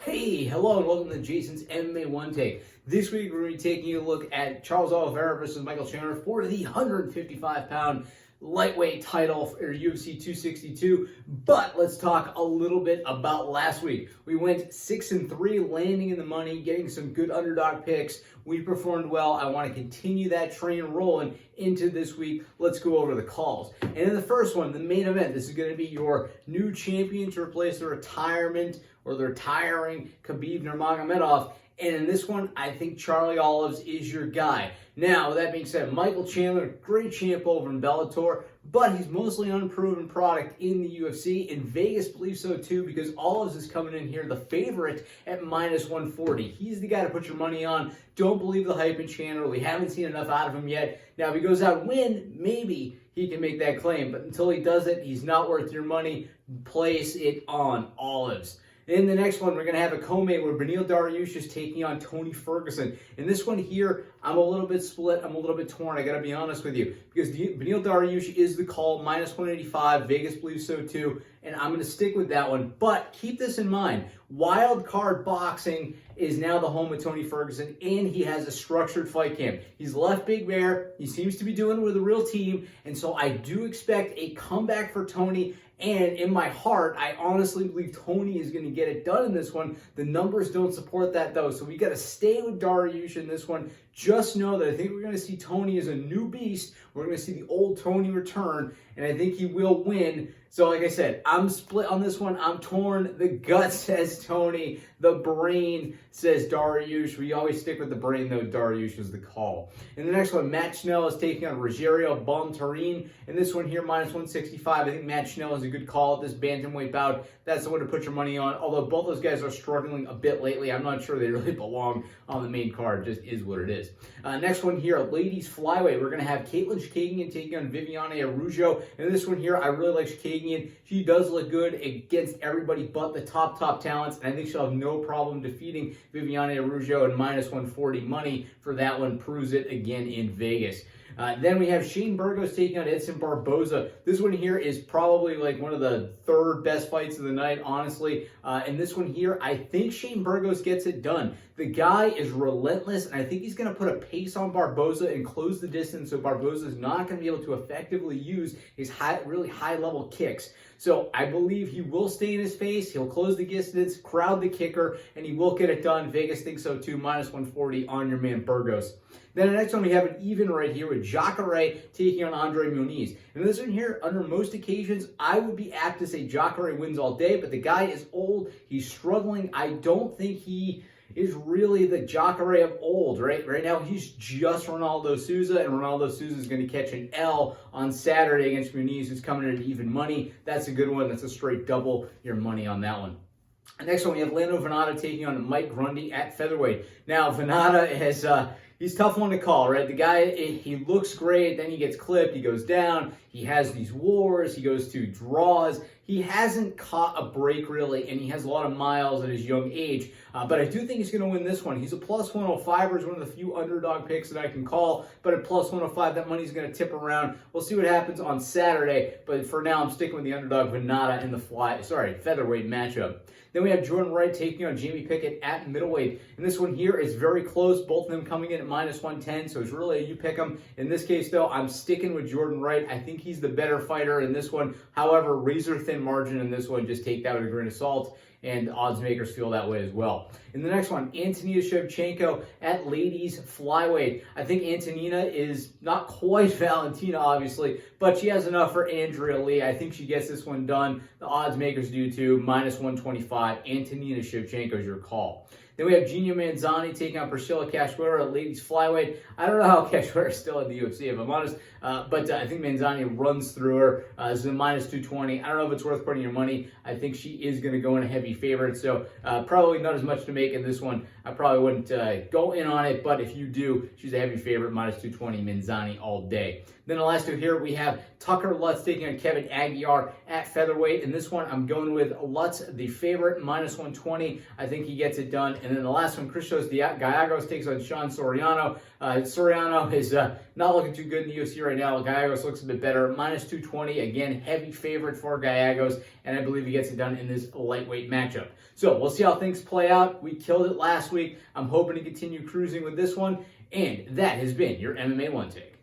Hey, hello, and welcome to Jason's MMA One Take. This week, we're going to be taking a look at Charles Oliveira versus Michael Chandler for the 155-pound lightweight title for UFC 262. But let's talk a little bit about last week. We went 6-3, landing in the money, getting some good underdog picks. We performed well. I want to continue that train rolling into this week. Let's go over the calls. And in the first one, the main event, this is going to be your new champion to replace the retirement or the retiring Khabib Nurmagomedov. And in this one, I think Charlie Olives is your guy. Now, with that being said, Michael Chandler, great champ over in Bellator, but he's mostly an unproven product in the UFC, and Vegas believes so too because Olives is coming in here the favorite at -140. He's the guy to put your money on. Don't believe the hype in Chandler. We haven't seen enough out of him yet. Now, if he goes out and win, maybe he can make that claim, but until he does it, he's not worth your money. Place it on Olives. In the next one, we're going to have a co-main where Beneil Dariush is taking on Tony Ferguson. In this one here, I'm a little bit split. I'm a little bit torn. I got to be honest with you. Because Beneil Dariush is the call, -185. Vegas believes so too. And I'm going to stick with that one. But keep this in mind. Wild Card Boxing is now the home of Tony Ferguson, and he has a structured fight camp. He's left Big Bear. He seems to be doing it with a real team. And so I do expect a comeback for Tony. And in my heart, I honestly believe Tony is going to get it done in this one. The numbers don't support that, though. So we got to stay with Dariush in this one. Just know that I think we're going to see Tony as a new beast. We're going to see the old Tony return, and I think he will win. So like I said, I'm split on this one. I'm torn. The gut says Tony. The brain says Dariush. We always stick with the brain, though. Dariush is the call. In the next one, Matt Schnell is taking on Rogerio Bontorin. In this one here, -165. I think Matt Schnell is a good call at this bantamweight bout. That's the one to put your money on. Although both those guys are struggling a bit lately, I'm not sure they really belong on the main card. Just is what it is. Next one here, ladies flyweight. We're going to have Caitlyn Kagan taking on Viviane Arujo. And this one here, I really like Kagan. She does look good against everybody but the top talents. And I think she'll have no problem defeating Viviane Arujo, and -140 money for that one proves it again in Vegas. Then we have Sheen Burgos taking on Edson Barboza. This one here is probably like one of the third best fights of the night, honestly. And this one here, I think Sheen Burgos gets it done. The guy is relentless, and I think he's going to put a pace on Barboza and close the distance, so Barboza is not going to be able to effectively use his really high-level kicks. So I believe he will stay in his face, he'll close the distance, crowd the kicker, and he will get it done. Vegas thinks so too, -140 on your man Burgos. Then the next one, we have an even right here with Jacare taking on Andre Muniz. And this one here, under most occasions, I would be apt to say Jacare wins all day, but the guy is old, he's struggling. I don't think he is really the Jacare of old, right? Right now, he's just Ronaldo Souza, and Ronaldo Souza is going to catch an L on Saturday against Muniz, who's coming in at even money. That's a good one. That's a straight double your money on that one. Next one, we have Lando Venata taking on Mike Grundy at featherweight. Now, Venata has... he's a tough one to call, right? The guy, he looks great, then he gets clipped, he goes down, he has these wars, he goes to draws. He hasn't caught a break, really, and he has a lot of miles at his young age. But I do think he's going to win this one. He's a +105er, is one of the few underdog picks that I can call. But at +105, that money's going to tip around. We'll see what happens on Saturday. But for now, I'm sticking with the underdog Venata in the featherweight matchup. Then we have Jordan Wright taking on Jamie Pickett at middleweight. And this one here is very close. Both of them coming in at -110, so it's really a you pick them. In this case, though, I'm sticking with Jordan Wright. I think he's the better fighter in this one. However, razor thin margin in this one. Just take that with a grain of salt, and odds makers feel that way as well. In the next one, Antonia Shevchenko at ladies flyweight. I think Antonia is not quite Valentina, obviously, but she has enough for Andrea Lee. I think she gets this one done. The odds makers do too, -125. Antonia Shevchenko is your call. Then we have Gina Manzani taking on Priscilla Cashwell at ladies flyweight. I don't know how Cashwell is still in the UFC, if I'm honest, but I think Manzani runs through her. This is a -220. I don't know if it's worth putting your money. I think she is going to go in a heavy favorite, so probably not as much to make in this one. I probably wouldn't go in on it, but if you do, she's a heavy favorite, -220, Manzani all day. Then the last two here, we have Tucker Lutz taking on Kevin Aguiar at featherweight. In this one, I'm going with Lutz, the favorite, minus 120. I think he gets it done. And then the last one, Christos Gallegos takes on Sean Soriano. Soriano is not looking too good in the UFC right now. Gallegos looks a bit better, minus 220. Again, heavy favorite for Gallegos, and I believe he gets it done in this lightweight matchup. So we'll see how things play out. We killed it last week. I'm hoping to continue cruising with this one. And that has been your MMA One Take.